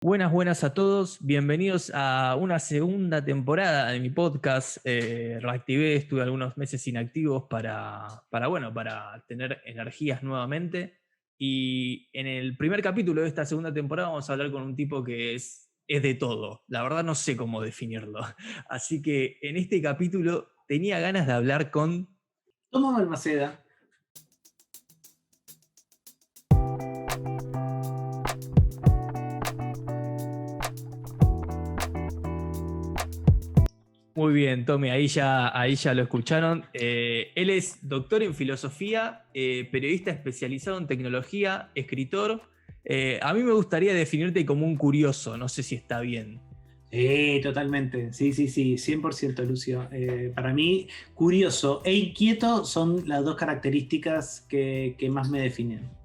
Buenas, buenas a todos. Bienvenidos a una segunda temporada de mi podcast. Reactivé, estuve algunos meses inactivos para tener energías nuevamente. Y en el primer capítulo de esta segunda temporada vamos a hablar con un tipo que es de todo. La verdad no sé cómo definirlo. Así que en este capítulo tenía ganas de hablar con... Tomás Balmaceda. Muy bien, Tommy, ahí ya lo escucharon. Él es doctor en filosofía, periodista especializado en tecnología, escritor. A mí me gustaría definirte como un curioso, no sé si está bien. Totalmente. Sí, 100%, Lucio. Para mí, curioso e inquieto son las dos características que más me definen.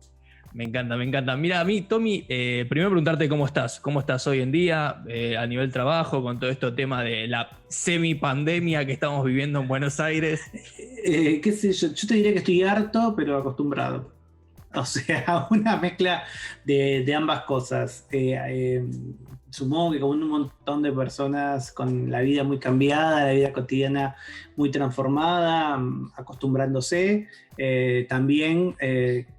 Me encanta, me encanta. Mira, a mí, Tommy, primero preguntarte cómo estás. ¿Cómo estás hoy en día a nivel trabajo con todo este tema de la semipandemia que estamos viviendo en Buenos Aires? Qué sé yo te diría que estoy harto, pero acostumbrado. O sea, una mezcla de ambas cosas. Supongo que como un montón de personas con la vida muy cambiada, la vida cotidiana muy transformada, acostumbrándose, también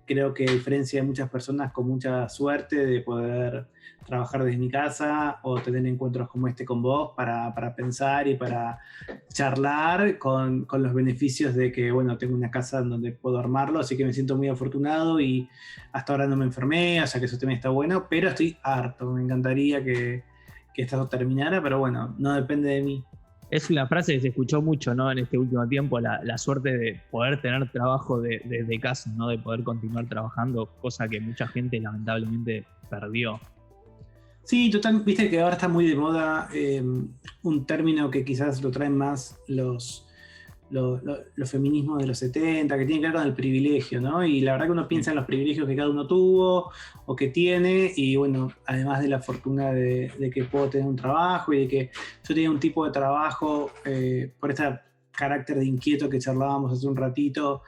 creo que a diferencia de muchas personas con mucha suerte de poder trabajar desde mi casa o tener encuentros como este con vos para pensar y para charlar con los beneficios de que, bueno, tengo una casa donde puedo armarlo, así que me siento muy afortunado y hasta ahora no me enfermé, o sea que eso también está bueno, pero estoy harto, me encantaría que esto terminara, pero bueno, no depende de mí. Es una frase que se escuchó mucho, ¿no? En este último tiempo, la suerte de poder tener trabajo desde casa, ¿no? De poder continuar trabajando, cosa que mucha gente lamentablemente perdió. Sí, total, viste que ahora está muy de moda un término que quizás lo traen más los feminismos de los 70, que tiene que ver con el privilegio, ¿no? Y la verdad que uno piensa en los privilegios que cada uno tuvo o que tiene, y bueno, además de la fortuna de que puedo tener un trabajo y de que yo tenía un tipo de trabajo por este carácter de inquieto que charlábamos hace un ratito,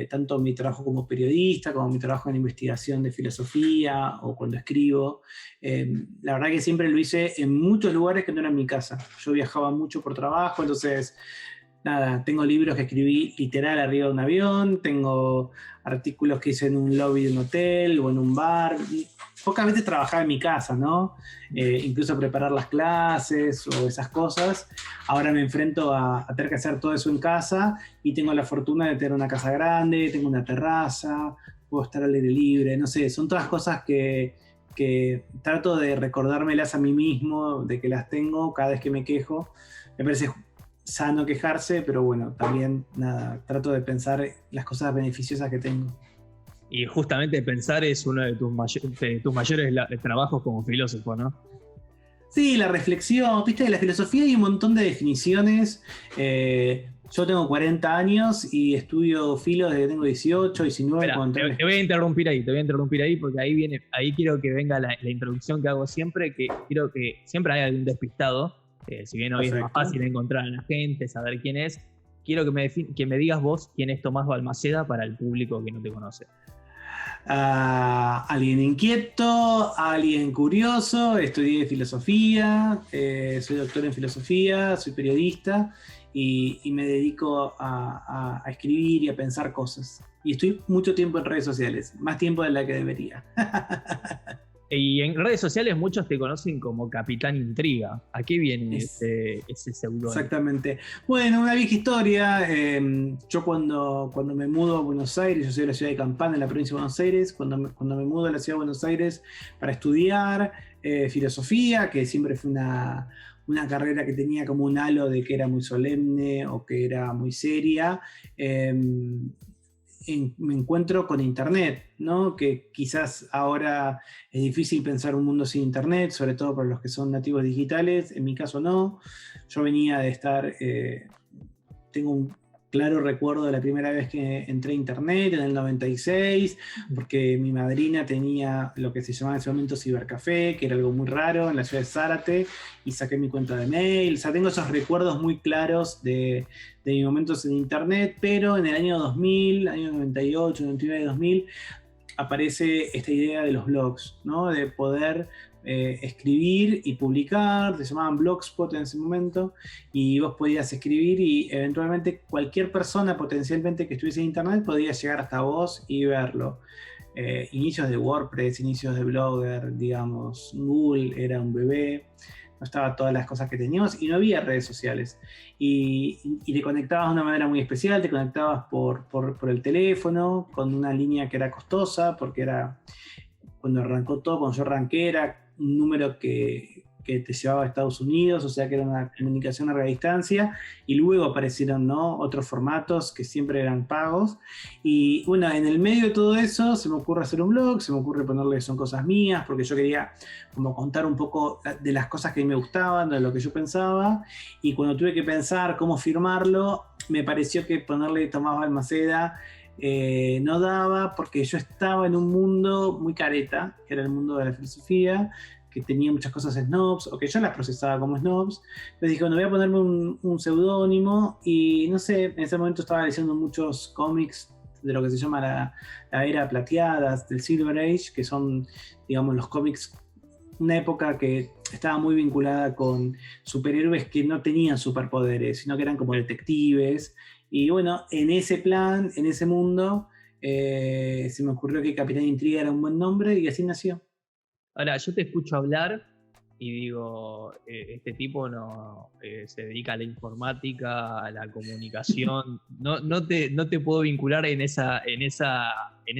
tanto mi trabajo como periodista, como mi trabajo en investigación de filosofía o cuando escribo. La verdad que siempre lo hice en muchos lugares que no eran mi casa. Yo viajaba mucho por trabajo, entonces nada, tengo libros que escribí literal arriba de un avión, tengo artículos que hice en un lobby de un hotel o en un bar. Pocas veces trabajaba en mi casa, ¿no? Incluso preparar las clases o esas cosas. Ahora me enfrento a tener que hacer todo eso en casa y tengo la fortuna de tener una casa grande, tengo una terraza, puedo estar al aire libre, no sé, son todas cosas que trato de recordármelas a mí mismo, de que las tengo cada vez que me quejo. Me parece sano quejarse, pero bueno, también nada, trato de pensar las cosas beneficiosas que tengo. Y justamente pensar es uno de tus mayores trabajos como filósofo, ¿no? Sí, la reflexión, viste, de la filosofía hay un montón de definiciones. Yo tengo 40 años y estudio filo desde que tengo 18, 19, Espera, cuando entré te voy a interrumpir ahí, te voy a interrumpir ahí porque ahí quiero que venga la introducción que hago siempre, que quiero que siempre hay algún despistado, si bien hoy es más Perfecto. fácil encontrar a la gente, saber quién es, quiero que me digas vos quién es Tomás Balmaceda para el público que no te conoce. Alguien inquieto, alguien curioso, estudié filosofía, soy doctor en filosofía, soy periodista y me dedico a escribir y a pensar cosas. Y estoy mucho tiempo en redes sociales, más tiempo de la que debería. Y en redes sociales muchos te conocen como Capitán Intriga. ¿A qué viene Es, ese seudónimo? Exactamente. Bueno, una vieja historia. Yo cuando me mudo a Buenos Aires, yo soy de la ciudad de Campana, en la provincia de Buenos Aires, cuando me mudo a la ciudad de Buenos Aires para estudiar filosofía, que siempre fue una carrera que tenía como un halo de que era muy solemne o que era muy seria, eh, me encuentro con Internet, ¿no? Que quizás ahora es difícil pensar un mundo sin Internet, sobre todo para los que son nativos digitales, en mi caso no. Yo venía de estar, tengo un claro recuerdo de la primera vez que entré a Internet en el 96, porque mi madrina tenía lo que se llamaba en ese momento cibercafé, que era algo muy raro en la ciudad de Zárate, y saqué mi cuenta de mail. O sea, tengo esos recuerdos muy claros de mis momentos en Internet, pero en el año 2000, año 98, 99, 2000, aparece esta idea de los blogs, ¿no? De poder escribir y publicar, se llamaban Blogspot en ese momento, y vos podías escribir y eventualmente cualquier persona potencialmente que estuviese en internet podía llegar hasta vos y verlo. Inicios de WordPress, inicios de Blogger, digamos, Google era un bebé, no estaba todas las cosas que teníamos y no había redes sociales. Y te conectabas de una manera muy especial, te conectabas por el teléfono, con una línea que era costosa, porque era, cuando arrancó todo, cuando yo arranqué, era un número que te llevaba a Estados Unidos, o sea que era una comunicación a larga distancia, y luego aparecieron, ¿no?, otros formatos que siempre eran pagos. Y bueno, en el medio de todo eso se me ocurre hacer un blog, se me ocurre ponerle son cosas mías, porque yo quería como contar un poco de las cosas que a mí me gustaban, de lo que yo pensaba, y cuando tuve que pensar cómo firmarlo, me pareció que ponerle Tomás Balmaceda no daba, porque yo estaba en un mundo muy careta, que era el mundo de la filosofía, que tenía muchas cosas snobs, o que yo las procesaba como snobs. Entonces dije, bueno, voy a ponerme un seudónimo, y no sé, en ese momento estaba leyendo muchos cómics de lo que se llama la era plateada, del Silver Age, que son, digamos, los cómics, una época que estaba muy vinculada con superhéroes que no tenían superpoderes, sino que eran como detectives. Y bueno, en ese plan, en ese mundo, se me ocurrió que Capitán Intriga era un buen nombre, y así nació. Ahora, yo te escucho hablar y digo, este tipo no se dedica a la informática, a la comunicación. No te puedo vincular en esa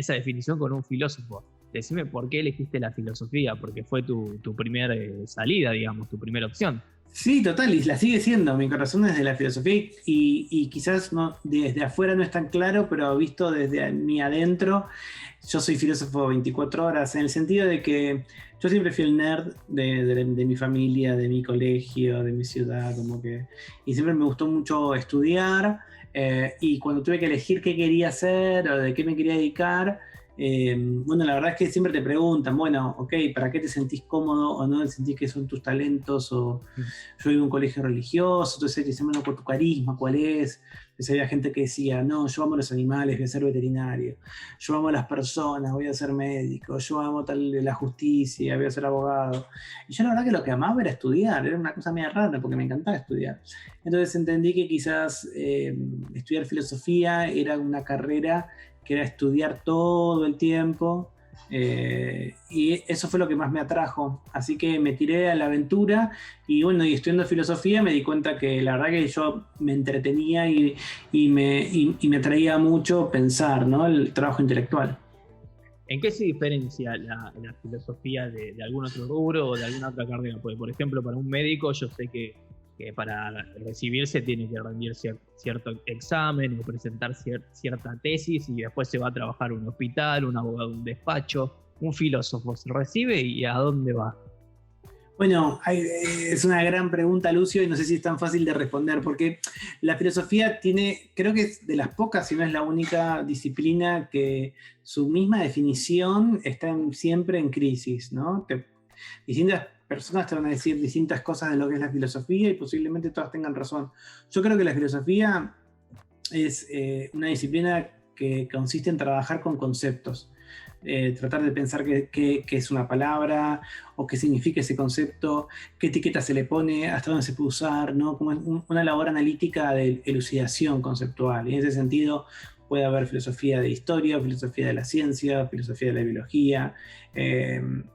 definición con un filósofo. Decime por qué elegiste la filosofía, porque fue tu primera salida, digamos, tu primera opción. Sí, total, y la sigue siendo. Mi corazón es de la filosofía, y quizás no, desde afuera no es tan claro, pero visto desde mi adentro, yo soy filósofo 24 horas, en el sentido de que yo siempre fui el nerd de mi familia, de mi colegio, de mi ciudad, como que, y siempre me gustó mucho estudiar, y cuando tuve que elegir qué quería hacer o de qué me quería dedicar, bueno, la verdad es que siempre te preguntan, bueno, ok, ¿para qué te sentís cómodo o no sentís que son tus talentos? O yo vivo en un colegio religioso, entonces te dicen, bueno, por tu carisma, ¿cuál es? Entonces había gente que decía, no, yo amo a los animales, voy a ser veterinario, yo amo a las personas, voy a ser médico, yo amo la justicia, voy a ser abogado. Y yo la verdad que lo que amaba era estudiar, era una cosa media rara porque me encantaba estudiar. Entonces entendí que quizás estudiar filosofía era una carrera que era estudiar todo el tiempo, y eso fue lo que más me atrajo, así que me tiré a la aventura, y bueno, y estudiando filosofía me di cuenta que la verdad que yo me entretenía y me atraía mucho pensar, ¿no?, el trabajo intelectual. ¿En qué se diferencia la filosofía de algún otro rubro o de alguna otra carrera? Porque, por ejemplo, para un médico yo sé que para recibirse tiene que rendir cierto examen o presentar cierta tesis, y después se va a trabajar en un hospital, un abogado en un despacho. Un filósofo se recibe y ¿a dónde va? Bueno, es una gran pregunta, Lucio, y no sé si es tan fácil de responder, porque la filosofía tiene, creo que es de las pocas, si no es la única disciplina que su misma definición está siempre en crisis, ¿no? Distintas personas te van a decir distintas cosas de lo que es la filosofía, y posiblemente todas tengan razón. Yo creo que la filosofía es una disciplina que consiste en trabajar con conceptos. Tratar de pensar qué es una palabra, o qué significa ese concepto, qué etiqueta se le pone, hasta dónde se puede usar, ¿no? Como una labor analítica de elucidación conceptual. Y en ese sentido puede haber filosofía de historia, filosofía de la ciencia, filosofía de la biología.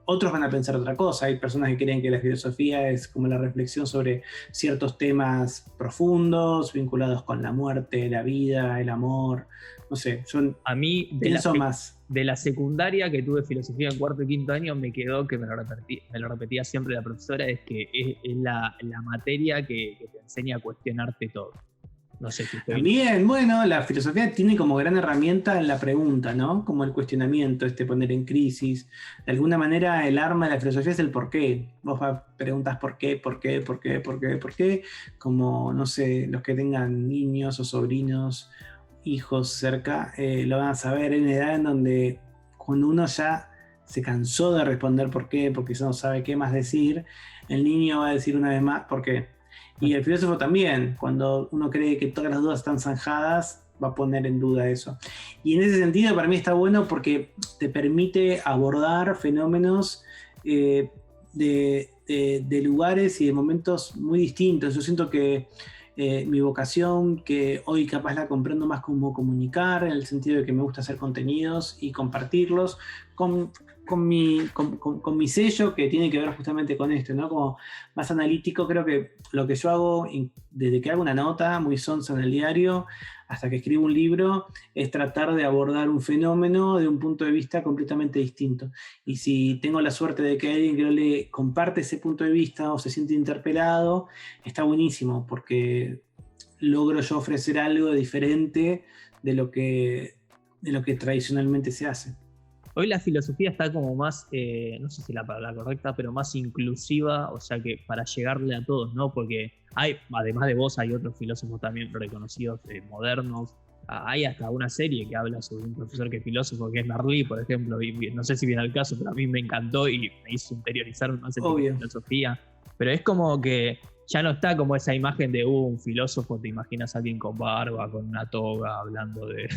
Otros van a pensar otra cosa. Hay personas que creen que la filosofía es como la reflexión sobre ciertos temas profundos, vinculados con la muerte, la vida, el amor. No sé, yo a mí pienso más. De la secundaria, que tuve filosofía en cuarto y quinto año, me quedó que me lo repetía siempre la profesora, es que es la materia que te enseña a cuestionarte todo. No sé si También, bueno, la filosofía tiene como gran herramienta la pregunta, ¿no? Como el cuestionamiento, poner en crisis. De alguna manera, el arma de la filosofía es el por qué. Vos preguntas por qué, por qué, por qué, por qué, por qué. Como, no sé, los que tengan niños o sobrinos, hijos cerca, lo van a saber en una edad en donde cuando uno ya se cansó de responder por qué, porque no sabe qué más decir, el niño va a decir una vez más por qué. Y el filósofo también, cuando uno cree que todas las dudas están zanjadas, va a poner en duda eso. Y en ese sentido para mí está bueno porque te permite abordar fenómenos de lugares y de momentos muy distintos. Yo siento que mi vocación, que hoy capaz la comprendo más como comunicar, en el sentido de que me gusta hacer contenidos y compartirlos, con mi sello que tiene que ver justamente con esto, ¿no? Como más analítico. Creo que lo que yo hago, desde que hago una nota muy sonsa en el diario, hasta que escribo un libro, es tratar de abordar un fenómeno de un punto de vista completamente distinto. Y si tengo la suerte de que alguien que no le comparte ese punto de vista o se siente interpelado, está buenísimo, porque logro yo ofrecer algo diferente de lo que tradicionalmente se hace. Hoy la filosofía está como más, no sé si la palabra correcta, pero más inclusiva, o sea que para llegarle a todos, ¿no? Porque además de vos, hay otros filósofos también reconocidos, modernos. Hay hasta una serie que habla sobre un profesor que es filósofo, que es Merlí, por ejemplo, y no sé si viene al caso, pero a mí me encantó y me hizo interiorizar más en filosofía. Pero es como que ya no está como esa imagen de un filósofo, te imaginas a alguien con barba, con una toga, hablando de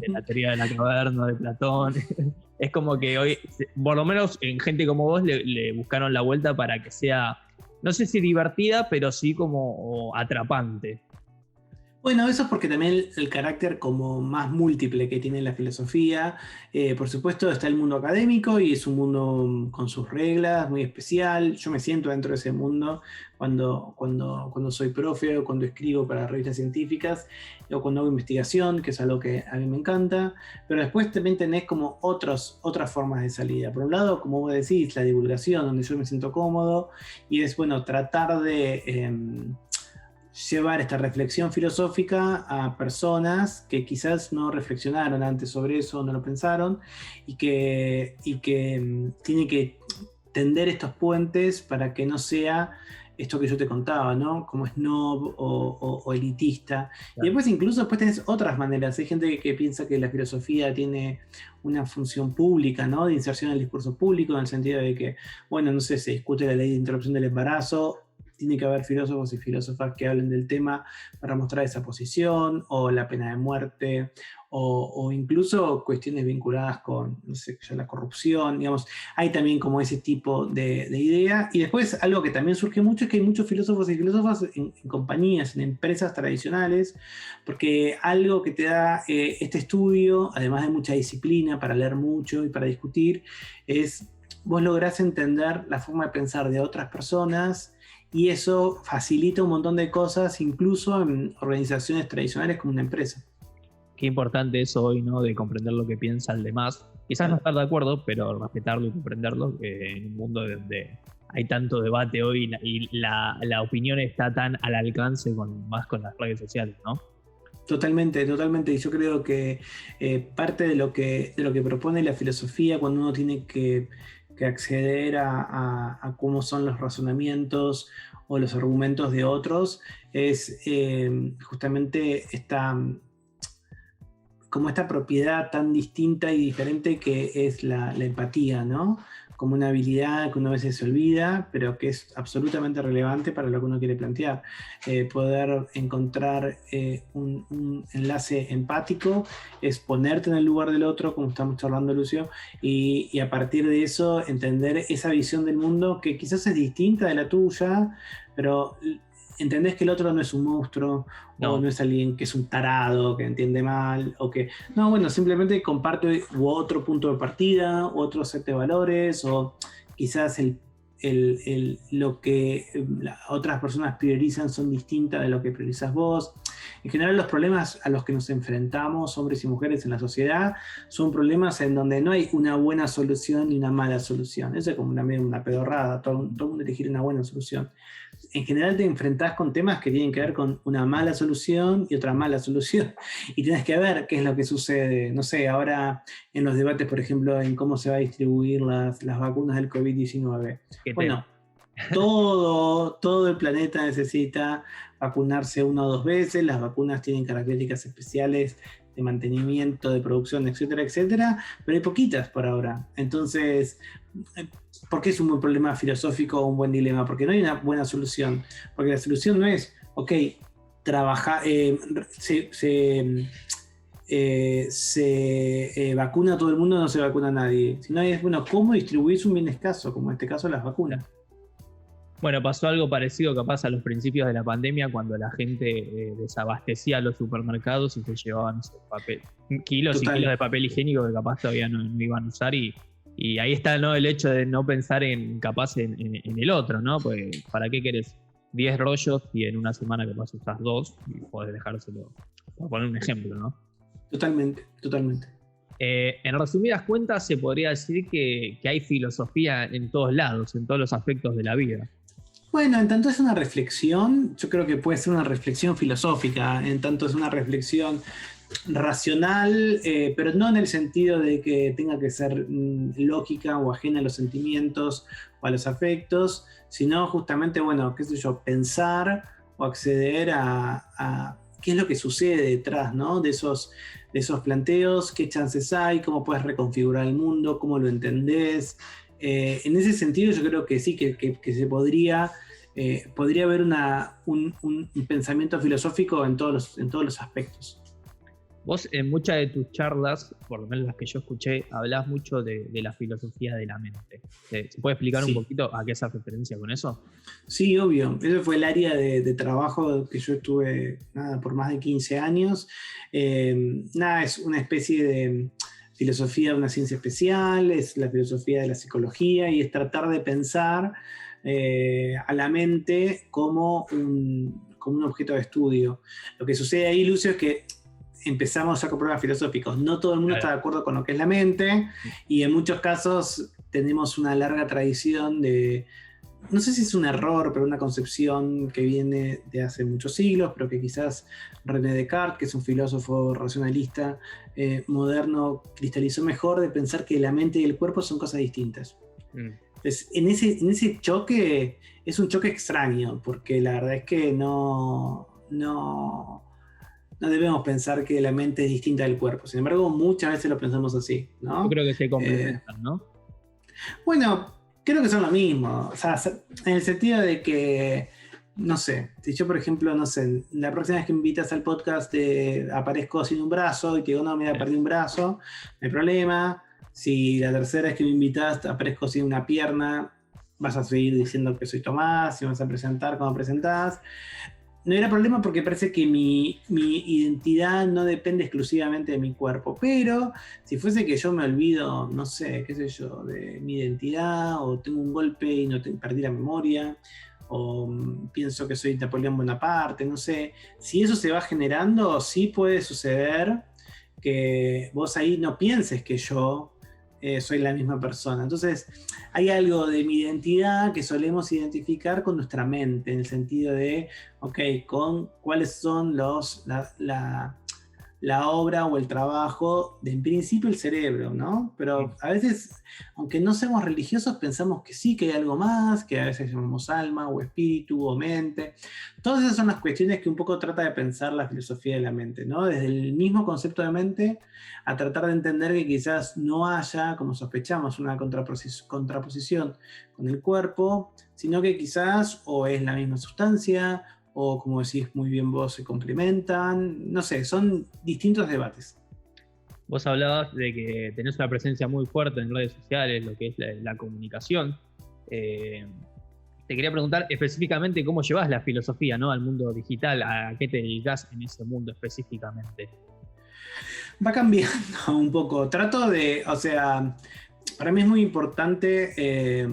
la teoría de la caverna, de Platón. Es como que hoy, por lo menos en gente como vos, le buscaron la vuelta para que sea, no sé si divertida, pero sí como atrapante. Bueno, eso es porque también el carácter como más múltiple que tiene la filosofía. Por supuesto está el mundo académico y es un mundo con sus reglas, muy especial. Yo me siento dentro de ese mundo cuando soy profe o cuando escribo para revistas científicas o cuando hago investigación, que es algo que a mí me encanta. Pero después también tenés como otras formas de salida. Por un lado, como vos decís, la divulgación, donde yo me siento cómodo, y es, bueno, tratar de llevar esta reflexión filosófica a personas que quizás no reflexionaron antes sobre eso, no lo pensaron, y que tienen que tender estos puentes para que no sea esto que yo te contaba, ¿no? Como snob o elitista. Claro. Y después tenés otras maneras. Hay gente que piensa que la filosofía tiene una función pública, ¿no? De inserción en el discurso público, en el sentido de que, bueno, no sé, se discute la ley de interrupción del embarazo, tiene que haber filósofos y filósofas que hablen del tema para mostrar esa posición, o la pena de muerte, o incluso cuestiones vinculadas con, no sé, ya la corrupción, digamos. Hay también como ese tipo de idea. Y después algo que también surge mucho es que hay muchos filósofos y filósofas en compañías, en empresas tradicionales, porque algo que te da este estudio, además de mucha disciplina para leer mucho y para discutir, es vos lográs entender la forma de pensar de otras personas. Y eso facilita un montón de cosas, incluso en organizaciones tradicionales como una empresa. Qué importante eso hoy, ¿no? De comprender lo que piensa el demás. Quizás no estar de acuerdo, pero respetarlo y comprenderlo, en un mundo donde hay tanto debate hoy y la opinión está tan al alcance más con las redes sociales, ¿no? Totalmente, totalmente. Y yo creo que parte de lo que propone la filosofía, cuando uno tiene que acceder a cómo son los razonamientos o los argumentos de otros, es justamente esta propiedad tan distinta y diferente que es la empatía, ¿no? Como una habilidad que uno a veces se olvida, pero que es absolutamente relevante para lo que uno quiere plantear. Poder encontrar un enlace empático es ponerte en el lugar del otro, como estamos charlando, Lucio, y a partir de eso entender esa visión del mundo que quizás es distinta de la tuya, pero entendés que el otro no es un monstruo, no. O no es alguien que es un tarado, que entiende mal, o que... No, bueno, simplemente comparte otro punto de partida, otro set de valores, o quizás lo que otras personas priorizan son distintas de lo que priorizas vos. En general, los problemas a los que nos enfrentamos, hombres y mujeres en la sociedad, son problemas en donde no hay una buena solución ni una mala solución. Eso es como una pedorrada, todo el mundo elegir una buena solución. En general te enfrentás con temas que tienen que ver con una mala solución y otra mala solución. Y tienes que ver qué es lo que sucede. No sé, ahora en los debates, por ejemplo, en cómo se va a distribuir las vacunas del COVID-19. Bueno, todo el planeta necesita vacunarse 1 o 2 veces. Las vacunas tienen características especiales de mantenimiento, de producción, etcétera, etcétera, pero hay poquitas por ahora. Entonces, ¿por qué es un buen problema filosófico o un buen dilema? Porque no hay una buena solución. Porque la solución no es, ok, se vacuna a todo el mundo, no se vacuna a nadie. Sino es, bueno, ¿cómo distribuís un bien escaso? Como en este caso las vacunas. Bueno, pasó algo parecido capaz a los principios de la pandemia, cuando la gente desabastecía los supermercados y se llevaban kilos y kilos de papel higiénico que capaz todavía no iban a usar, y ahí está, ¿no?, el hecho de no pensar en el otro, ¿no? Pues, ¿para qué querés 10 rollos y en una semana capaz usás 2 y podés dejárselo? Por poner un ejemplo, ¿no? Totalmente. En resumidas cuentas, se podría decir que hay filosofía en todos lados, en todos los aspectos de la vida. Bueno, en tanto es una reflexión, yo creo que puede ser una reflexión filosófica, en tanto es una reflexión racional, pero no en el sentido de que tenga que ser lógica o ajena a los sentimientos o a los afectos, sino justamente, bueno, qué sé yo, pensar o acceder a qué es lo que sucede detrás, ¿no?, de esos planteos, qué chances hay, cómo puedes reconfigurar el mundo, cómo lo entendés. En ese sentido yo creo que sí, que se podría haber un pensamiento filosófico en todos los aspectos. Vos en muchas de tus charlas, por lo menos las que yo escuché, hablás mucho de la filosofía de la mente. ¿Se puede explicar un poquito a qué hace referencia con eso? Sí, obvio. Ese fue el área de trabajo que yo estuve por más de 15 años. Es una especie de filosofía de una ciencia especial, es la filosofía de la psicología y es tratar de pensar a la mente como un objeto de estudio. Lo que sucede ahí, Lucio, es que empezamos ya con problemas filosóficos. No todo el mundo está de acuerdo con lo que es la mente y en muchos casos tenemos una larga tradición de, no sé si es un error, pero una concepción que viene de hace muchos siglos, pero que quizás René Descartes, que es un filósofo racionalista moderno, cristalizó mejor, de pensar que la mente y el cuerpo son cosas distintas. Entonces, en ese choque, es un choque extraño, porque la verdad es que no debemos pensar que la mente es distinta del cuerpo. Sin embargo, muchas veces lo pensamos así, ¿no? Yo creo que se complementan, ¿no? Bueno, creo que son lo mismo. O sea, en el sentido de que, no sé, si yo, por ejemplo, no sé, la próxima vez que me invitas al podcast aparezco sin un brazo y te digo, no, mira, perdí un brazo, no hay problema. Si la tercera vez que me invitas aparezco sin una pierna, vas a seguir diciendo que soy Tomás y vas a presentar como presentás. No era problema porque parece que mi identidad no depende exclusivamente de mi cuerpo, pero si fuese que yo me olvido, no sé, qué sé yo, de mi identidad, o tengo un golpe y perdí la memoria, o pienso que soy Napoleón Bonaparte, no sé, si eso se va generando, sí puede suceder que vos ahí no pienses que yo soy la misma persona. Entonces, hay algo de mi identidad que solemos identificar con nuestra mente, en el sentido de, con cuáles son la obra o el trabajo de, en principio, el cerebro, ¿no? Pero a veces, aunque no seamos religiosos, pensamos que sí, que hay algo más, que a veces llamamos alma o espíritu o mente. Todas esas son las cuestiones que un poco trata de pensar la filosofía de la mente, ¿no? Desde el mismo concepto de mente a tratar de entender que quizás no haya, como sospechamos, una contraposición con el cuerpo, sino que quizás o es la misma sustancia, o como decís muy bien vos, se complementan, no sé, son distintos debates. Vos hablabas de que tenés una presencia muy fuerte en redes sociales, lo que es la comunicación. Te quería preguntar específicamente cómo llevas la filosofía, ¿no?, al mundo digital, a qué te dedicas en ese mundo específicamente. Va cambiando un poco. Trato de, o sea, para mí es muy importante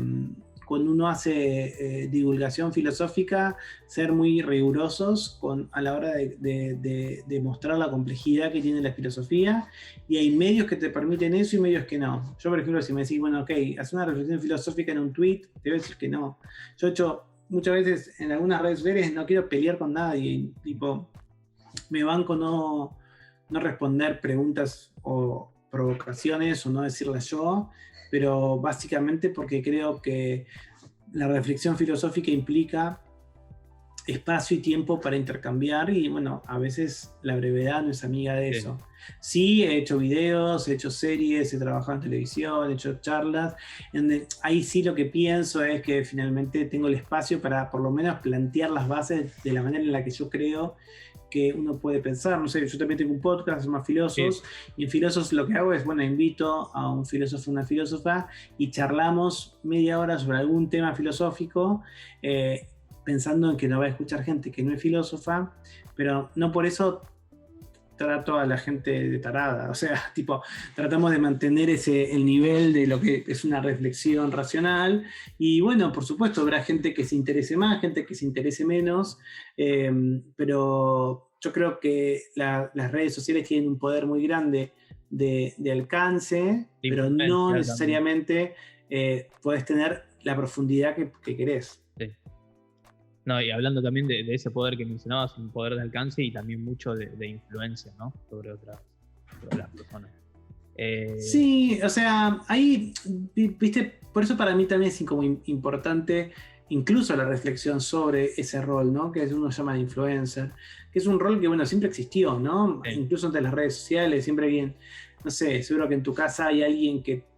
cuando uno hace divulgación filosófica, ser muy rigurosos a la hora de mostrar la complejidad que tiene la filosofía, y hay medios que te permiten eso y medios que no. Yo, por ejemplo, si me decís, bueno, haz una reflexión filosófica en un tweet, te voy a decir que no. Yo he hecho muchas veces en algunas redes sociales, no quiero pelear con nadie, tipo, me banco no responder preguntas o provocaciones o no decirlas yo, pero básicamente porque creo que la reflexión filosófica implica espacio y tiempo para intercambiar, y bueno, a veces la brevedad no es amiga de eso. Sí, he hecho videos, he hecho series, he trabajado en televisión, he hecho charlas, ahí sí lo que pienso es que finalmente tengo el espacio para por lo menos plantear las bases de la manera en la que yo creo que uno puede pensar. No sé, yo también tengo un podcast, más filósofos, y en filósofos lo que hago es, bueno, invito a un filósofo, una filósofa, y charlamos media hora sobre algún tema filosófico, pensando en que lo va a escuchar gente que no es filósofa, pero no por eso trato a la gente de tarada, o sea, tipo, tratamos de mantener el nivel de lo que es una reflexión racional, y bueno, por supuesto, habrá gente que se interese más, gente que se interese menos, pero yo creo que las redes sociales tienen un poder muy grande de alcance, pero no necesariamente podés tener la profundidad que querés. Sí. No, y hablando también de ese poder que mencionabas, un poder de alcance y también mucho de influencia, ¿no? Sobre las personas. Sí, o sea, ahí, viste, por eso para mí también es como importante incluso la reflexión sobre ese rol, ¿no? Que uno llama de influencer, que es un rol que, bueno, siempre existió, ¿no? Sí. Incluso entre las redes sociales, siempre alguien, no sé, seguro que en tu casa hay alguien que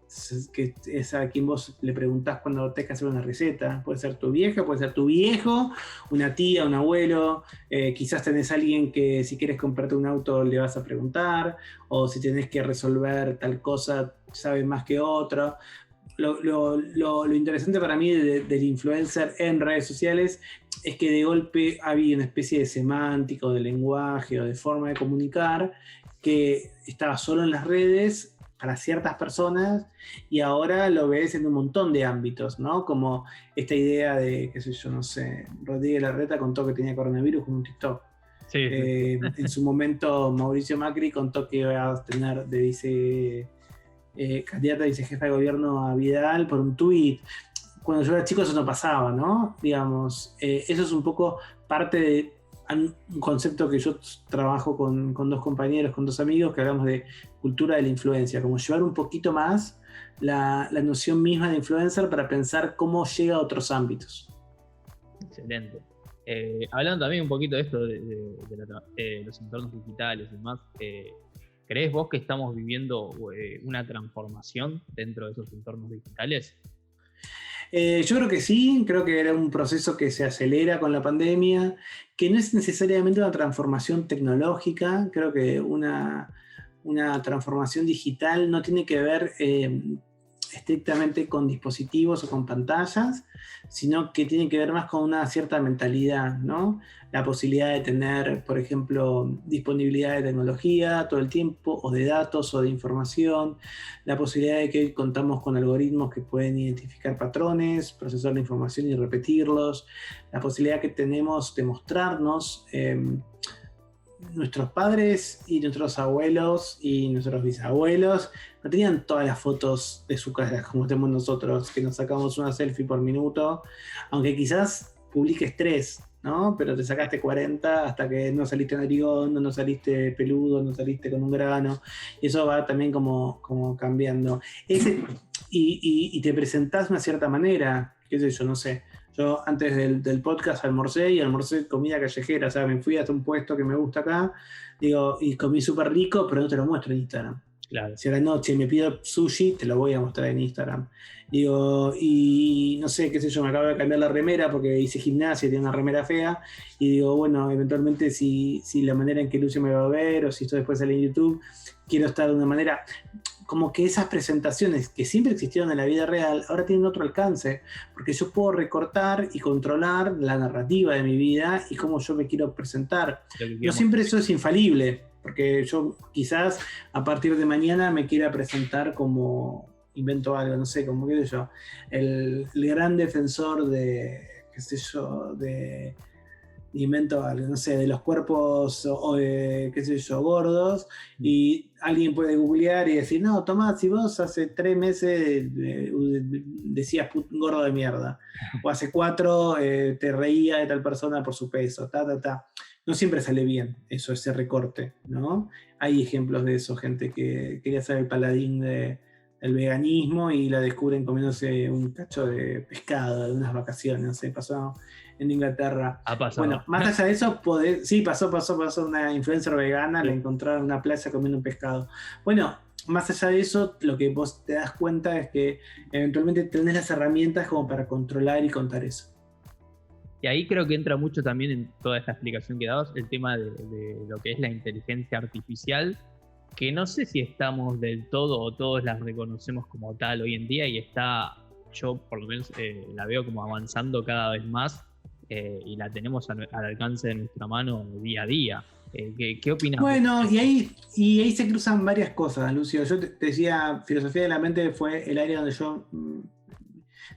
es a quien vos le preguntás cuando tenés que hacer una receta. Puede ser tu vieja, puede ser tu viejo, una tía, un abuelo. Quizás tenés a alguien que si quieres comprarte un auto le vas a preguntar, o si tenés que resolver tal cosa sabe más que otro. Lo interesante para mí del influencer en redes sociales es que de golpe había una especie de semántico, de lenguaje o de forma de comunicar que estaba solo en las redes para ciertas personas, y ahora lo ves en un montón de ámbitos, ¿no? Como esta idea de, qué sé yo, no sé, Rodríguez Larreta contó que tenía coronavirus con un TikTok. Sí. En su momento Mauricio Macri contó que iba a tener de candidata a vicejefa de gobierno a Vidal por un tuit. Cuando yo era chico eso no pasaba, ¿no? Digamos, eso es un poco parte de un concepto que yo trabajo con dos compañeros, con dos amigos, que hablamos de cultura de la influencia, como llevar un poquito más la noción misma de influencer para pensar cómo llega a otros ámbitos. Excelente. Hablando también un poquito de esto de los entornos digitales y demás, ¿crees vos que estamos viviendo una transformación dentro de esos entornos digitales? Yo creo que sí, creo que era un proceso que se acelera con la pandemia, que no es necesariamente una transformación tecnológica. Creo que una transformación digital no tiene que ver estrictamente con dispositivos o con pantallas, sino que tiene que ver más con una cierta mentalidad, ¿no? La posibilidad de tener, por ejemplo, disponibilidad de tecnología todo el tiempo, o de datos o de información, la posibilidad de que contamos con algoritmos que pueden identificar patrones, procesar la información y repetirlos, la posibilidad que tenemos de mostrarnos. Nuestros padres y nuestros abuelos y nuestros bisabuelos no tenían todas las fotos de su cara como tenemos nosotros, que nos sacamos una selfie por minuto, aunque quizás publiques 3, ¿no? Pero te sacaste 40 hasta que no saliste narigón, no saliste peludo, no saliste con un grano, y eso va también como cambiando. Y te presentás de una cierta manera, qué sé yo, no sé. Yo antes del podcast almorcé comida callejera, o sea, me fui hasta un puesto que me gusta acá, digo, y comí súper rico, pero no te lo muestro en Instagram. Claro. Si a la noche me pido sushi, te lo voy a mostrar en Instagram. Digo, y no sé, qué sé yo, me acabo de cambiar la remera porque hice gimnasia y tenía una remera fea, y digo, bueno, eventualmente si la manera en que Lucio me va a ver, o si esto después sale en YouTube, quiero estar de una manera... Como que esas presentaciones que siempre existieron en la vida real ahora tienen otro alcance, porque yo puedo recortar y controlar la narrativa de mi vida y cómo yo me quiero presentar. No siempre eso es infalible, porque yo quizás a partir de mañana me quiera presentar como, invento algo, no sé, como qué sé yo, el gran defensor de, qué sé yo, de... invento algo, no sé, de los cuerpos o de, qué sé yo, gordos, y alguien puede googlear y decir, no, Tomás, si vos hace 3 meses decías gordo de mierda, o hace 4 te reía de tal persona por su peso, no siempre sale bien eso, ese recorte, ¿no? Hay ejemplos de eso, gente que quería ser el paladín del veganismo y la descubren comiéndose un cacho de pescado de unas vacaciones, no sé, pasó en Inglaterra. Bueno, más allá de eso, sí, pasó una influencer vegana, sí. La encontraron en una playa comiendo un pescado. Bueno, más allá de eso, lo que vos te das cuenta es que eventualmente tenés las herramientas como para controlar y contar eso. Y ahí creo que entra mucho también en toda esta explicación que dabas, el tema de lo que es la inteligencia artificial, que no sé si estamos del todo o todos las reconocemos como tal hoy en día, y yo por lo menos la veo como avanzando cada vez más, y la tenemos al alcance de nuestra mano día a día. ¿Qué opinas? Bueno, y ahí se cruzan varias cosas, Lucio. Yo te decía, filosofía de la mente fue el área donde yo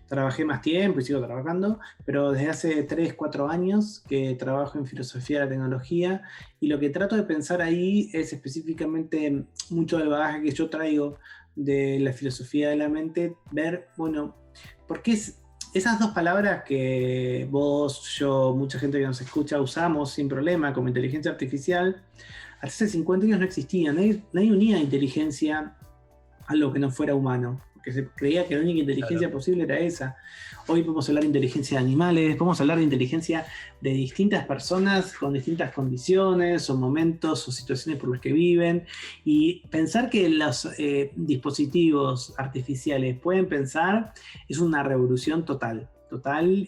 trabajé más tiempo y sigo trabajando, pero desde hace 3, 4 años que trabajo en filosofía de la tecnología, y lo que trato de pensar ahí es específicamente mucho del bagaje que yo traigo de la filosofía de la mente, ver, bueno, ¿por qué esas dos palabras que vos, yo, mucha gente que nos escucha usamos sin problema, como inteligencia artificial, hace 50 años no existían? Nadie unía inteligencia a lo que no fuera humano, porque se creía que la única inteligencia posible era esa. Hoy podemos hablar de inteligencia de animales, podemos hablar de inteligencia de distintas personas con distintas condiciones o momentos o situaciones por las que viven, y pensar que los dispositivos artificiales pueden pensar es una revolución total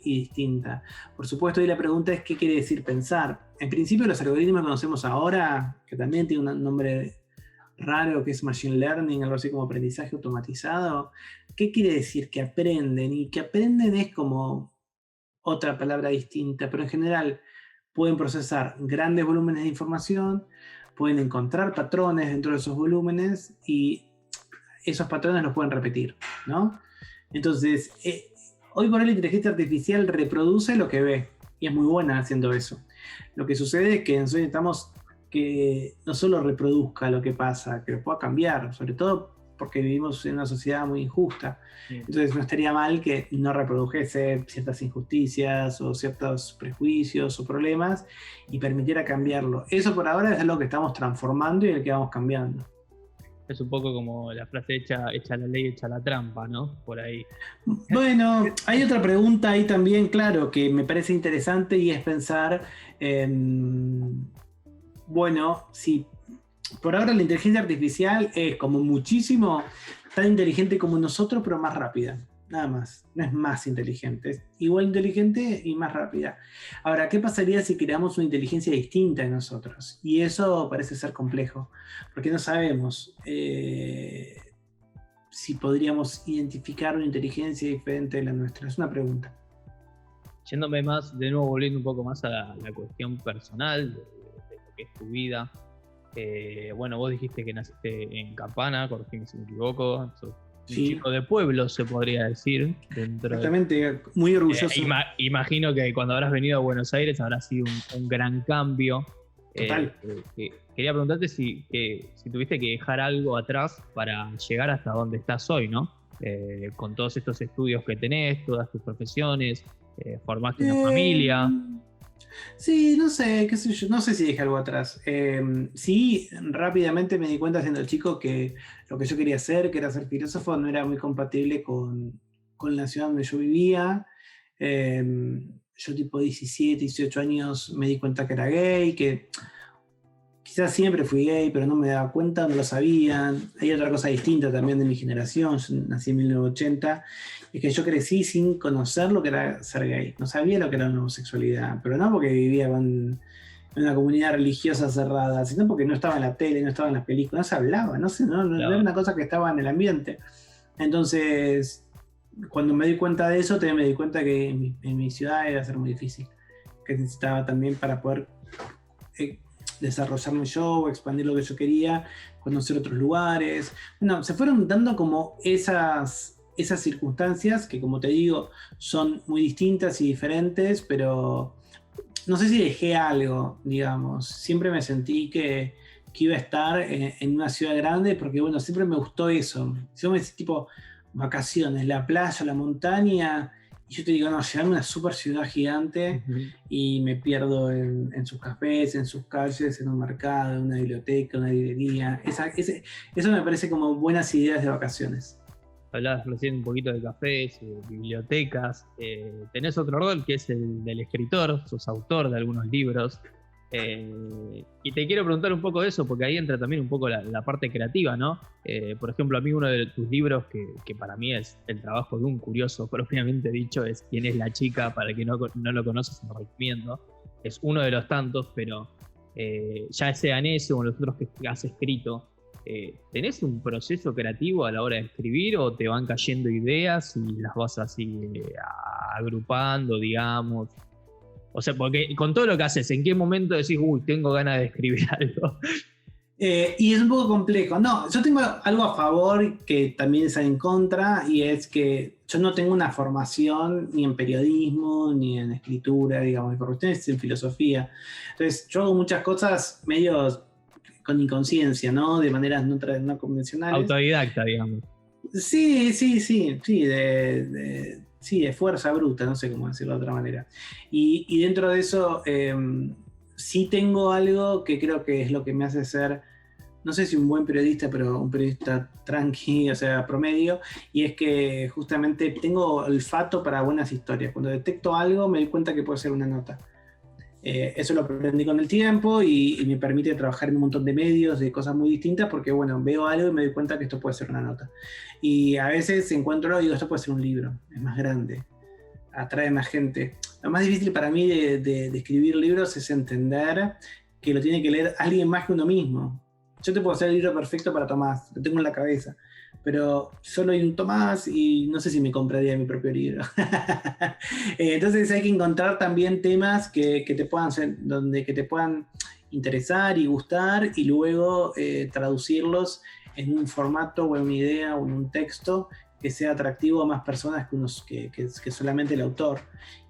y distinta. Por supuesto, y la pregunta es: ¿qué quiere decir pensar? En principio, los algoritmos que conocemos ahora, que también tiene un nombre raro, que es machine learning, algo así como aprendizaje automatizado, ¿qué quiere decir? Que aprenden, y que aprenden es como otra palabra distinta, pero en general pueden procesar grandes volúmenes de información, pueden encontrar patrones dentro de esos volúmenes, y esos patrones los pueden repetir, ¿no? Entonces, hoy por hoy la inteligencia artificial reproduce lo que ve, y es muy buena haciendo eso. Lo que sucede es que nosotros necesitamos que no solo reproduzca lo que pasa, que lo pueda cambiar, sobre todo porque vivimos en una sociedad muy injusta. Entonces no estaría mal que no reprodujese ciertas injusticias o ciertos prejuicios o problemas y permitiera cambiarlo. Eso por ahora es algo que estamos transformando y el que vamos cambiando. Es un poco como la frase echa la ley, echa la trampa, ¿no? Por ahí. Bueno, hay otra pregunta ahí también, claro, que me parece interesante, y es pensar, bueno, si por ahora la inteligencia artificial es como muchísimo tan inteligente como nosotros, pero más rápida, nada más. No es más inteligente, es igual inteligente y más rápida. Ahora, ¿qué pasaría si creamos una inteligencia distinta de nosotros? Y eso parece ser complejo, porque no sabemos si podríamos identificar una inteligencia diferente de la nuestra. Es una pregunta. Yéndome más, de nuevo volviendo un poco más a la cuestión personal de lo que es tu vida. Bueno, vos dijiste que naciste en Campana, corregime si me equivoco. Sos un chico de pueblo, se podría decir. Exactamente, muy orgulloso. Imagino que cuando habrás venido a Buenos Aires habrá sido un gran cambio. Total. Quería preguntarte si tuviste que dejar algo atrás para llegar hasta donde estás hoy, ¿no? Con todos estos estudios que tenés, todas tus profesiones, formaste una familia. Sí, no sé, qué sé yo, no sé si dejé algo atrás. Sí, rápidamente me di cuenta siendo chico que lo que yo quería hacer, que era ser filósofo, no era muy compatible con la ciudad donde yo vivía. Yo tipo 17, 18 años me di cuenta que era gay, que quizás siempre fui gay, pero no me daba cuenta, no lo sabían. Hay otra cosa distinta también de mi generación, yo nací en 1980, es que yo crecí sin conocer lo que era ser gay. No sabía lo que era una homosexualidad, pero no porque vivía en una comunidad religiosa cerrada, sino porque no estaba en la tele, no estaba en las películas, no se hablaba, no era una cosa que estaba en el ambiente. Entonces, cuando me di cuenta de eso, también me di cuenta que en mi ciudad iba a ser muy difícil, que necesitaba también para poder desarrollarme yo, expandir lo que yo quería, conocer otros lugares. Bueno, se fueron dando como esas circunstancias que, como te digo, son muy distintas y diferentes, pero no sé si dejé algo, digamos. Siempre me sentí que iba a estar en una ciudad grande, porque bueno, siempre me gustó eso. Yo me decía tipo vacaciones, la playa, la montaña, y yo te digo, no, llegarme a una super ciudad gigante y me pierdo en sus cafés, en sus calles, en un mercado, en una biblioteca, una librería. Eso me parece como buenas ideas de vacaciones. Hablabas recién un poquito de cafés, bibliotecas. Tenés otro rol que es el del escritor, sos autor de algunos libros. Y te quiero preguntar un poco de eso, porque ahí entra también un poco la parte creativa, ¿no? Por ejemplo, a mí uno de tus libros, que para mí es el trabajo de un curioso, propiamente dicho, es ¿Quién es la chica? Para que no lo conoces, lo recomiendo. Es uno de los tantos, pero ya sea en ese o en los otros que has escrito, ¿tenés un proceso creativo a la hora de escribir o te van cayendo ideas y las vas así agrupando, digamos? O sea, porque con todo lo que haces, ¿en qué momento decís, uy, tengo ganas de escribir algo? Y es un poco complejo. No, yo tengo algo a favor que también es en contra, y es que yo no tengo una formación ni en periodismo, ni en escritura, digamos, mi formación es en filosofía. Entonces, yo hago muchas cosas medio con inconsciencia, ¿no? De maneras no convencionales. Autodidacta, digamos. Sí, sí, de fuerza bruta, no sé cómo decirlo de otra manera. Y dentro de eso, sí tengo algo que creo que es lo que me hace ser, no sé si un buen periodista, pero un periodista tranqui, o sea, promedio, y es que justamente tengo olfato para buenas historias. Cuando detecto algo, me doy cuenta que puede ser una nota. Eso lo aprendí con el tiempo y me permite trabajar en un montón de medios, de cosas muy distintas, porque bueno, veo algo y me doy cuenta que esto puede ser una nota. Y a veces encuentro, digo, esto puede ser un libro, es más grande, atrae más gente. Lo más difícil para mí de escribir libros es entender que lo tiene que leer alguien más que uno mismo. Yo te puedo hacer el libro perfecto para Tomás, lo tengo en la cabeza, pero solo hay un Tomás y no sé si me compraría mi propio libro. Entonces hay que encontrar también temas que te puedan que te puedan interesar y gustar, y luego traducirlos en un formato o en una idea o en un texto que sea atractivo a más personas que solamente el autor.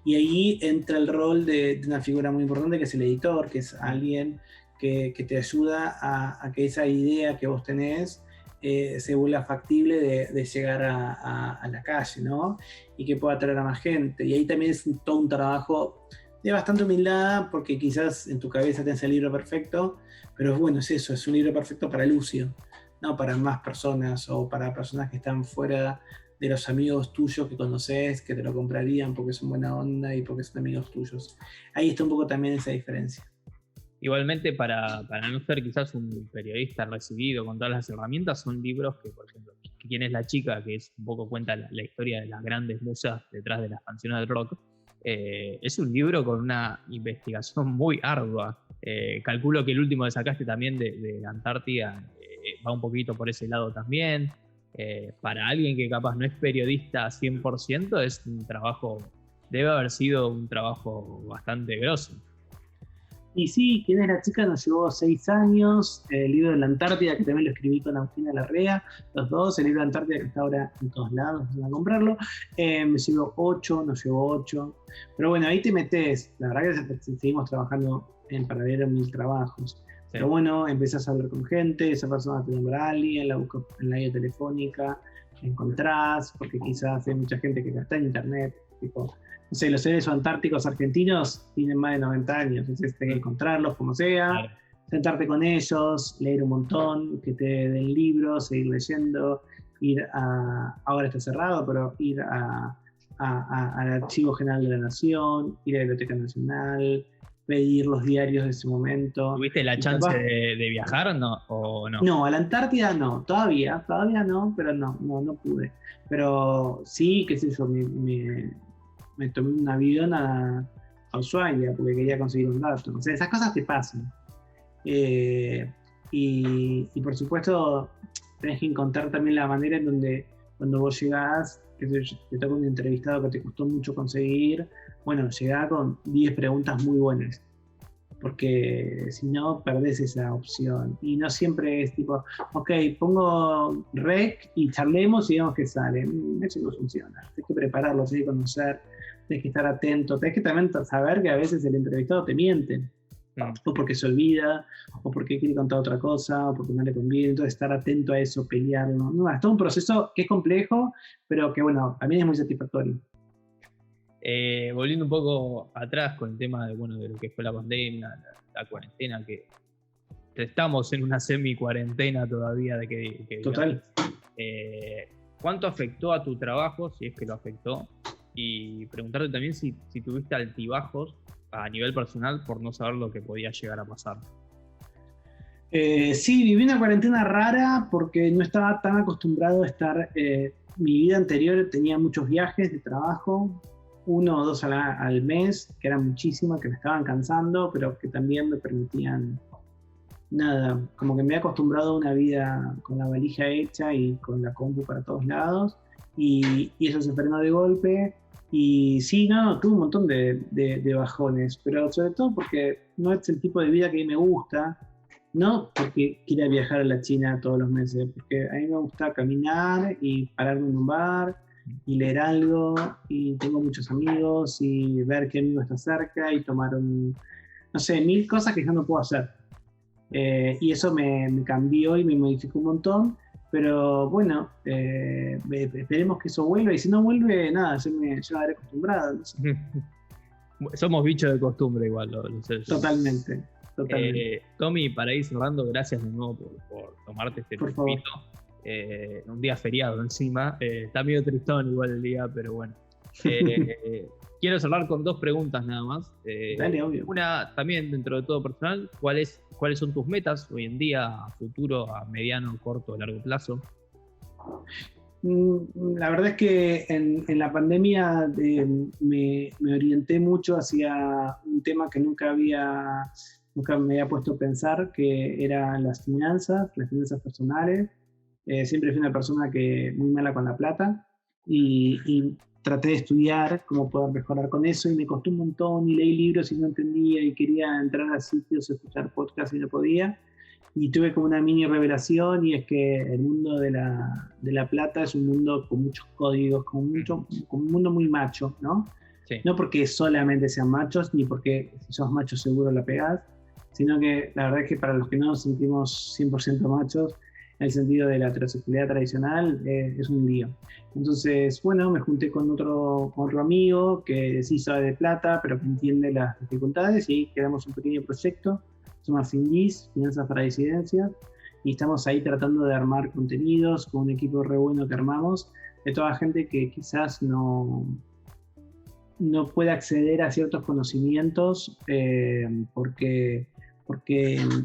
Y ahí entra el rol de una figura muy importante, que es el editor, que es alguien que te ayuda a que esa idea que vos tenés se vuelva factible de llegar a la calle, ¿no? Y que pueda atraer a más gente. Y ahí también es todo un trabajo de bastante humildad, porque quizás en tu cabeza tenés el libro perfecto, pero bueno, es eso, es un libro perfecto para Lucio, no para más personas o para personas que están fuera de los amigos tuyos que conoces, que te lo comprarían porque son buena onda y porque son amigos tuyos. Ahí está un poco también esa diferencia. Igualmente, para no ser quizás un periodista recibido con todas las herramientas, son libros que, por ejemplo, ¿Quién es la chica? Que es un poco cuenta la historia de las grandes musas detrás de las canciones del rock. Es un libro con una investigación muy ardua. Calculo que el último que sacaste también de Antártida va un poquito por ese lado también. Para alguien que capaz no es periodista 100%, es un trabajo, debe haber sido un trabajo bastante grosso. Y sí, ¿Quién es la chica? Nos llevó 6 años. El libro de la Antártida, que también lo escribí con Agustina Larrea, los dos. El libro de la Antártida, que está ahora en todos lados, van a comprarlo. Me llevó 8, nos llevó 8. Pero bueno, ahí te metes. La verdad que seguimos trabajando en paralelo en 1000 trabajos. Sí. Pero bueno, empezás a hablar con gente, esa persona te nombra a alguien, la buscas en la guía telefónica, la encontrás, porque quizás hay mucha gente que no está en internet, tipo, no sé, los seres antárticos argentinos tienen más de 90 años, entonces tenés que encontrarlos como sea, claro, sentarte con ellos, leer un montón, que te den libros, seguir leyendo, ir ahora está cerrado, pero ir al Archivo General de la Nación, ir a la Biblioteca Nacional, pedir los diarios de ese momento. ¿Tuviste la chance de viajar o no? No, a la Antártida no, todavía no, pero no pude. Pero sí, qué sé yo, me tomé un avión a Ushuaia porque quería conseguir un dato. O sea, esas cosas te pasan. Y por supuesto, tenés que encontrar también la manera en donde cuando vos llegás, te toca un entrevistado que te costó mucho conseguir, bueno, llegá con 10 preguntas muy buenas, porque si no, perdés esa opción. Y no siempre es tipo, ok, pongo rec y charlemos y vemos qué sale. Eso no funciona. Tienes que prepararlo, tienes que conocer, tienes que estar atento, tienes que también saber que a veces el entrevistado te miente. O porque se olvida, o porque quiere contar otra cosa, o porque no le conviene. Entonces estar atento a eso, pelearlo. No, es todo un proceso que es complejo, pero que bueno, también es muy satisfactorio. Volviendo un poco atrás con el tema de lo que fue la pandemia, la cuarentena, que estamos en una semi-cuarentena todavía de que Total. ¿Cuánto afectó a tu trabajo, si es que lo afectó? Y preguntarte también si tuviste altibajos a nivel personal por no saber lo que podía llegar a pasar. Sí, viví una cuarentena rara porque no estaba tan acostumbrado a estar. Mi vida anterior tenía muchos viajes de trabajo, 1 o 2 al mes, que eran muchísimos, que me estaban cansando, pero que también me permitían nada, como que me he acostumbrado a una vida con la valija hecha y con la compu para todos lados, y eso se frenó de golpe. Y sí, no, tuve un montón de bajones, pero sobre todo porque no es el tipo de vida que a mí me gusta, no porque quiera viajar a la China todos los meses, porque a mí me gusta caminar y pararme en un bar y leer algo, y tengo muchos amigos y ver qué amigo está cerca y tomar no sé, 1000 cosas que yo no puedo hacer. Y eso me cambió y me modificó un montón, pero bueno, esperemos que eso vuelva, y si no vuelve, nada, yo me habré acostumbrado. No sé. Somos bichos de costumbre igual los seres. Totalmente. Tommy, para ir cerrando, gracias de nuevo por tomarte este tiempito. Un día feriado encima, está medio tristón igual el día, pero bueno. Quiero cerrar con 2 preguntas nada más. Dale, obvio. Una también dentro de todo personal, ¿cuáles son tus metas hoy en día, a futuro, a mediano, corto, largo plazo? La verdad es que en la pandemia me orienté mucho hacia un tema que nunca me había puesto a pensar, que eran las finanzas personales. Siempre fui una persona muy mala con la plata, y traté de estudiar cómo poder mejorar con eso, y me costó un montón, y leí libros y no entendía, y quería entrar a sitios, escuchar podcasts y no podía. Y tuve como una mini revelación, y es que el mundo de la plata es un mundo con muchos códigos, con un mundo muy macho, ¿no? Sí. No porque solamente sean machos, ni porque si sos macho seguro la pegás, sino que la verdad es que para los que no nos sentimos 100% machos, en el sentido de la heterosexualidad tradicional, es un lío. Entonces, bueno, me junté con otro amigo que sí sabe de plata, pero que entiende las dificultades, y creamos un pequeño proyecto, se llama FinDis, Finanzas para Disidencias, y estamos ahí tratando de armar contenidos con un equipo re bueno que armamos, de toda gente que quizás no puede acceder a ciertos conocimientos, porque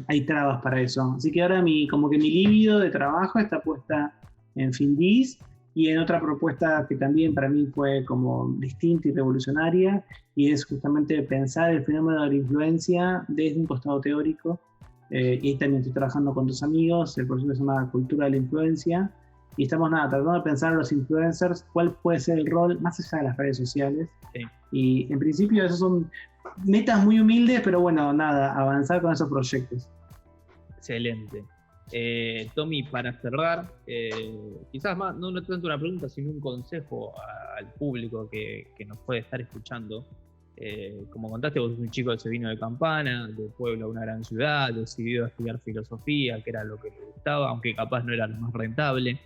hay trabas para eso. Así que ahora como que mi libido de trabajo está puesta en FinDis y en otra propuesta que también para mí fue como distinta y revolucionaria, y es justamente pensar el fenómeno de la influencia desde un costado teórico. Y ahí también estoy trabajando con 2 amigos, el proyecto se llama Cultura de la Influencia, y estamos tratando de pensar a los influencers cuál puede ser el rol más allá de las redes sociales. Sí. Y en principio esos son metas muy humildes, pero bueno, avanzar con esos proyectos. Excelente. Tommy, para cerrar, quizás más, no tanto una pregunta, sino un consejo al público que nos puede estar escuchando. Como contaste, vos sos un chico que se vino de Campana, de pueblo a una gran ciudad, decidió estudiar filosofía, que era lo que le gustaba, aunque capaz no era lo más rentable.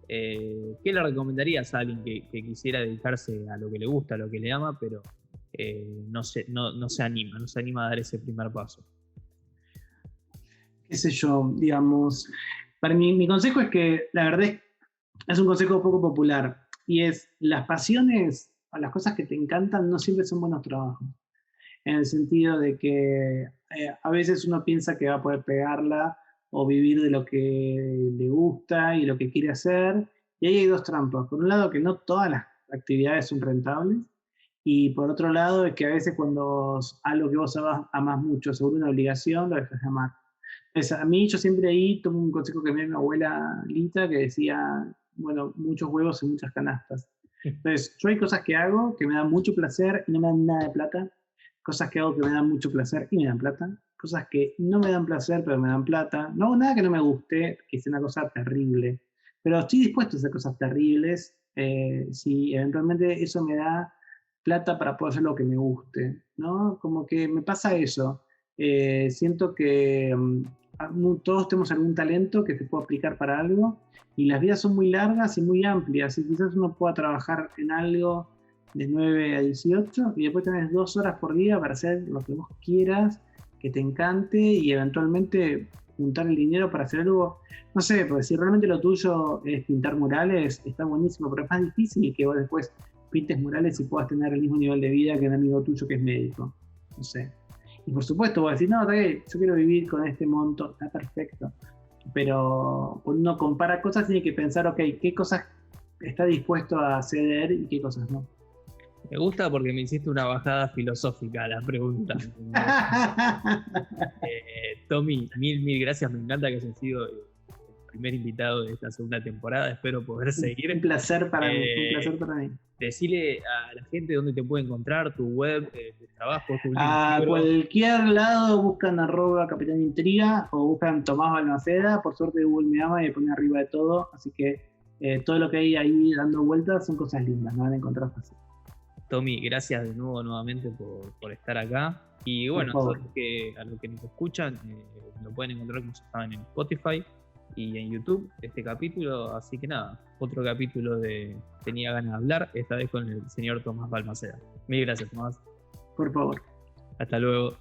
¿Qué le recomendarías a alguien que quisiera dedicarse a lo que le gusta, a lo que le ama, pero no se anima a dar ese primer paso? Qué sé yo, digamos, para mí, mi consejo es que, la verdad es un consejo poco popular, y es: las pasiones o las cosas que te encantan no siempre son buenos trabajos, en el sentido de que a veces uno piensa que va a poder pegarla o vivir de lo que le gusta y lo que quiere hacer, y ahí hay 2 trampas. Por un lado, que no todas las actividades son rentables, y por otro lado es que a veces cuando algo que vos amás mucho se vuelve una obligación, lo dejas de amar. Entonces, a mí, yo siempre ahí tomo un consejo que me dio mi abuela Lita, que decía, bueno, muchos huevos y muchas canastas. Entonces, yo hay cosas que hago que me dan mucho placer y no me dan nada de plata, cosas que hago que me dan mucho placer y me dan plata, cosas que no me dan placer pero me dan plata. No hago nada que no me guste, que sea una cosa terrible, pero estoy dispuesto a hacer cosas terribles si eventualmente eso me da plata para poder hacer lo que me guste, ¿no? Como que me pasa eso. Siento que todos tenemos algún talento que se puede aplicar para algo, y las vidas son muy largas y muy amplias, y quizás uno pueda trabajar en algo de 9 a 18 y después tenés 2 horas por día para hacer lo que vos quieras, que te encante, y eventualmente juntar el dinero para hacer algo, no sé, porque si realmente lo tuyo es pintar murales, está buenísimo, pero es más difícil que vos después pintes murales y puedas tener el mismo nivel de vida que un amigo tuyo que es médico. no sé. Y por supuesto, vos decís, no, está bien, yo quiero vivir con este monto, está perfecto. Pero cuando uno compara cosas, tiene que pensar, ok, qué cosas está dispuesto a ceder y qué cosas no. Me gusta porque me hiciste una bajada filosófica a la pregunta. Tommy, mil gracias. Me encanta que hayas sido el primer invitado de esta segunda temporada. Espero poder seguir. Un placer para mí, un placer para mí. Decile a la gente dónde te puede encontrar, tu web, de trabajo, tu A libro. cualquier lado buscan @Capitán Intriga o buscan Tomás Balmaceda. Por suerte Google me ama y me pone arriba de todo. Así que todo lo que hay ahí dando vueltas son cosas lindas, me van a encontrar fácil. Tommy, gracias de nuevo nuevamente por estar acá. Y bueno, a los que nos escuchan, lo pueden encontrar, como ya saben, en Spotify y en YouTube, este capítulo. Así que nada, otro capítulo de Tenía ganas de hablar, esta vez con el señor Tomás Balmaceda. Mil gracias, Tomás. Por favor. Hasta luego.